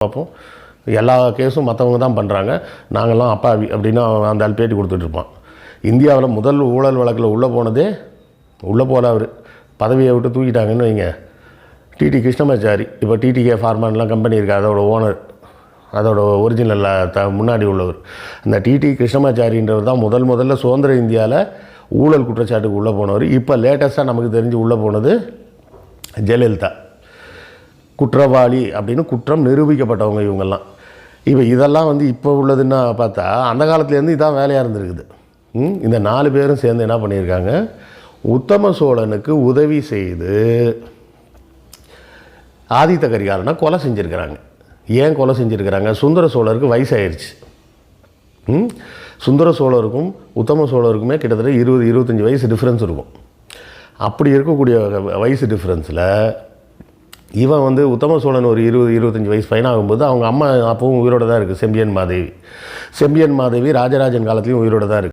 பார்ப்போம். எல்லா கேஸும் மற்றவங்க தான் பண்ணுறாங்க, நாங்கள்லாம் அப்பாவி அப்படின்னு அந்த ஆள் பேட்டி கொடுத்துட்ருப்பான். இந்தியாவில் முதல் ஊழல் வழக்கில் உள்ளே போனதே போல அவர் பதவியை விட்டு தூக்கிட்டாங்கன்னு வைங்க. டிடி கிருஷ்ணமாச்சாரி, இப்போ டிடிகே ஃபார்மான்லாம் கம்பெனி இருக்குது, அதோட ஓனர், அதோட ஒரிஜினல் முன்னாடி உள்ளவர். அந்த டிடி கிருஷ்ணமாச்சாரின்றவர் தான் முதல்ல சுதந்திர இந்தியாவில் ஊழல் குற்றச்சாட்டுக்கு உள்ளே போனவர். இப்போ லேட்டஸ்ட்டாக நமக்கு தெரிஞ்சு உள்ளே போனது ஜெயலலிதா. குற்றவாளி அப்படின்னு குற்றம் நிரூபிக்கப்பட்டவங்க இவங்கெல்லாம். இதெல்லாம் இப்போ உள்ளதுன்னா பார்த்தா அந்த காலத்துலேருந்து இதான் வேலையாக இருந்திருக்குது. இந்த 4 பேரும் சேர்ந்து என்ன பண்ணியிருக்காங்க, உத்தம சோழனுக்கு உதவி செய்து ஆதித்த கரிகாலனை கொலை செஞ்சுருக்கிறாங்க. ஏன் கொலை செஞ்சுருக்கிறாங்க? சுந்தர சோழருக்கு வயசாயிருச்சு. சுந்தர சோழருக்கும் உத்தம சோழருக்குமே கிட்டத்தட்ட 20-25 வயசு டிஃப்ரென்ஸ் இருக்கும். அப்படி இருக்கக்கூடிய வயசு டிஃப்ரென்ஸில் இவன் உத்தம சோழன் ஒரு 20-25 வயசு பையனாகும்போது அவங்க அம்மா அப்பவும் உயிரோடு தான் இருக்குது, செம்பியன் மாதேவி. செம்பியன் மாதேவி ராஜராஜன் காலத்துலேயும் உயிரோடு தான் இருக்குது.